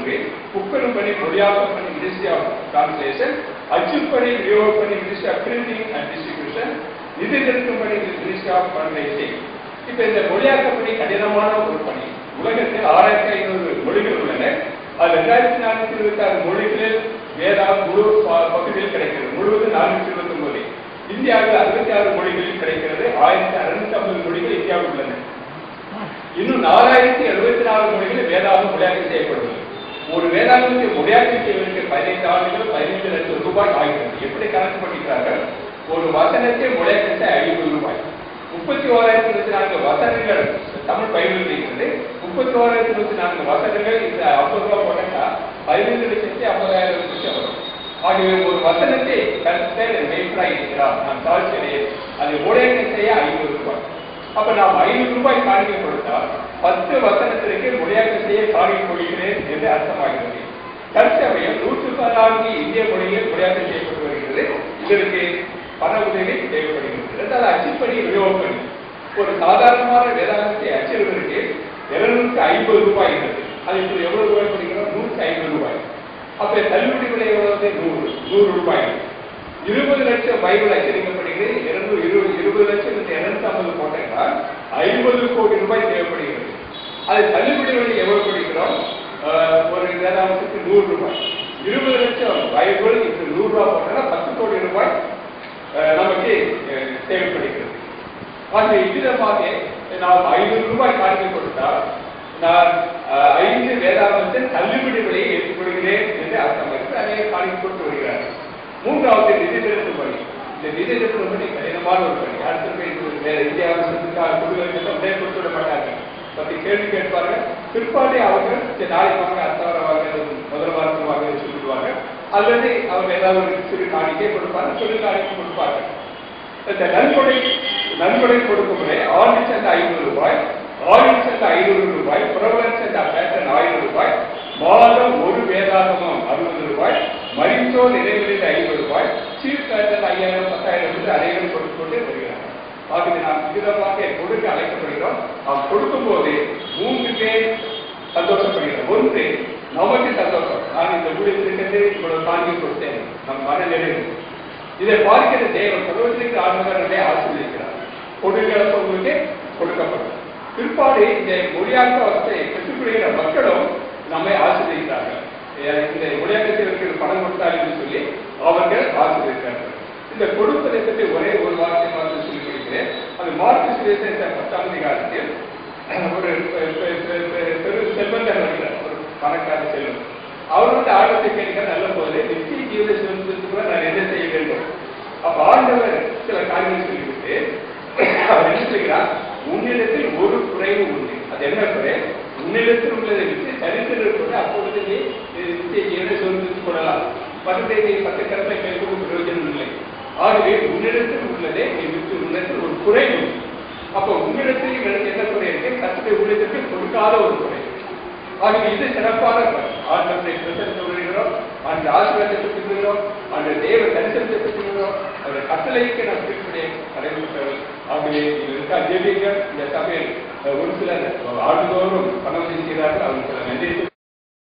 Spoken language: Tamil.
கல்லூரி, புக்கரும்பணி மொழியாக்கப்பணி மினிஸ்ட்ரி ஆஃப் டிரான்ஸ்லேஷன், அச்சுப்பணி விநியோகப்பணி ministry of printing and distribution, நிதி நிறுத்தும்பணி மினிஸ்ட்ரி ஆஃப் ஃபண்ட்ரைசிங். இப்ப இந்த மொழியாக்கப்பணி கடினமான ஒரு பணி. உலகத்தில் 6500 மொழிகள் உள்ளன. அது 2426 மொழிகளில் வேதா முழு பகுதியில் கிடைக்கிறது. முழுவதும் 429. இந்தியாவில் 66 மொழிகளில் கிடைக்கிறது. 1650 மொழிகள் இந்தியாவில் உள்ளன. இன்னும் 4074 மொழிகளில் வேதாகம் மொழியாக்கம் செய்யப்படுகிறது. ஒரு வேதாகத்தை மொழியாக்கம் செய்வதற்கு 15 ஆண்டுகள் 15 லட்சம் ரூபாய் ஆகிறது. எப்படி கணக்கு பண்ணிக்கிறார்கள்? ஒரு வசனத்தை மொழியாக்கம் செய்ய 50 ரூபாய். 31,024 வசனங்கள் தமிழ் பைபிள் இருக்கிறது. 31,024 வசனங்கள் இந்த 50 ரூபாய் போட்டா 15,50,000 வரும். ஆகவே ஒரு வசனத்தை கர்த்தர் மேய்ப்பராய் இருக்கிறார், நான் தாழ்ச்சியடையேன், அதை மொழியாக்கம் செய்ய 500 ரூபாய். அப்ப நாம் 500 ரூபாய் காணிக்கை கொடுத்தால் 10 வசனத்திற்கு மொழியாக்கம் செய்ய காணிக்கை கொடுக்கிறேன் என்று அர்த்தமாகிறது. தற்சமயம் 114 இந்திய மொழியில் மொழியாக்கம் செய்யப்பட்டு வருகிறது. இதற்கு பண உதவி தேவைப்படுகிறது. அது அச்சுப்பணி விநியோகப்பணி. ஒரு சாதாரணமான வேதாகத்தை அச்சிடுவதற்கு 250 ரூபாய் இருக்கிறது. அது இப்போ எவ்வளவு ரூபாய் படிக்கிறோம்? 150 ரூபாய். அப்ப தள்ளுபடி விலை எவ்வளவு? 100 ரூபாய். 20 லட்சம் பைபிள் அச்சடிக்கப்படுகிறது. 20 லட்சம் 250 போட்டால் 50 கோடி ரூபாய் தேவைப்படுகிறது. அது தள்ளுபடி விலை எவ்வளவு படிக்கிறோம்? ஒரு வேதாகத்துக்கு 100 ரூபாய். 20 லட்சம் பைபிள் இப்போ 100 ரூபாய் போட்டால் 10 கோடி ரூபாய் நமக்கு தேவைப்படுகிறது. ஆகிய இவ்விதமாக நாம் 500 ரூபாய் காணிக்கை கொடுத்தால் நான் 5 வேதாகத்தின் தள்ளுபடி விலையை ஏற்றுக்கொள்கிறேன் என்று அர்த்தம் இருக்கு. அநேக காணிக்கை கொடுத்து வருகிறார்கள். மூன்றாவது நிதி திரட்டு பணி. இந்த நிதி திரட்டு பணி கடினமான ஒரு பணி. அடுத்த இந்திய அரசுக்காக குழுக்களுக்கு உடனே கொடுத்து விட மாட்டார்கள். பற்றி கேள்வி கேட்பார்கள். பிற்பாடு அவர்கள் நாளைக்கு வாங்க, அடுத்த முதல் வாரத்தில் வாங்க சொல்லிடுவாங்க. அல்லது அவங்க ஏதாவது ஒரு சிறு காணிக்கை கொடுப்பாங்க, சிறு காணிக்கை கொடுப்பார்கள். இந்த நன்கொடை கொடுக்கும் முறை ஆண்டு சேர்ந்த 500 ரூபாய், ஆயுள் சேர்ந்த 500 ரூபாய், புரவலன் சேர்ந்த பேட்டன் 1000 ரூபாய், மாதம் ஒரு வேதாகமம் 60 ரூபாய், மரிச்சோர் நினைவுகளில் 50 ரூபாய், சீஃப் பேட்டன் 5000 10,000 என்று அனைவரும் கொடுத்து கொண்டே வருகிறார்கள். ஆகவே நாம் விதமாக கொடுக்க அழைக்கப்படுகிறோம். நாம் கொடுக்கும் போது 3 பேர் சந்தோஷப்படுகிறோம். ஒன்று, நமக்கு சந்தோஷம், நான் இந்த ஊழியத்திற்கு இவ்வளவு தாங்கி கொடுத்தேன், நம் மன நிறைவு. இதை பார்க்கிற தேவன் சர்வத்திற்கு ஆண்டவரை ஆசீர்வதிக்கிறார். கொடுக்கிறவங்களுக்கு கொடுக்கப்படும். பிற்பாடு இந்த மொழியாக்கத்தை பெற்றுக்கொள்கிற மக்களும் நம்மை ஆசீர்வதிக்கிறார்கள். இந்த மொழியாக்கத்திற்கு பணம் கொடுத்தார் என்று சொல்லி அவர்கள் ஆசீர்வதிக்கிறார்கள். இந்த கொடுப்பதை பற்றி ஒரே ஒரு வார்த்தை பார்த்து சொல்லி கொடுக்கிறேன். அது மார்க்கு சுவிசேஷம் 10ஆம் அதிகாரத்தில் ஒரு பெரு செல்வந்தர் வருகிறார், ஒரு பணக்கார செல்வம். அவர் ஆர்வத்தை கேட்க நல்ல போது நித்திய ஜீவ செல்வத்துக்கு நான் என்ன செய்ய வேண்டும்? அப்ப ஆண்டவர் சில காரியங்கள் சொல்லிவிட்டு அவர் என்ன சொல்கிறார்? உன்னிடத்தில் ஒரு குறைவு உண்டு. அது என்ன குறை? உன்னிடத்தில் உள்ளதை விட்டு சரித்திரம் அப்பொழுது நீ நித்திய ஜீவனை சொல்வதற்கு கொள்ளலாம். 10 கருத்தை கேட்கும் பிரயோஜனம் இல்லை. ஆகவே உன்னிடத்தில் உள்ளதை நீ விட்டு உன்னிடத்தில் ஒரு குறைவு. அப்ப உன்னிடத்தில் என்ன குறை இருக்கு? கருத்தை உள்ளத்திற்கு கொடுக்காத ஒரு குறை. ஆகவே இது சிறப்பான ஆண்டவரை பிரசனத்தை வருகிறோம், அந்த ஆசீர்வாதத்தை பெற்றுகிறோம், அந்த தேவ தரிசனத்தை பெற்றுகிறோம், அவருடைய கட்டளைக்கு நாம் கீழ்ப்படிய கடைபிடித்தவர்கள். ஆகவே இருக்கா ஜெபிங்க. இந்த சபையில் ஒரு சிலர் ஆண்டுதோறும் பணம் செய்கிறார்கள். அவங்களுக்கு நன்றி.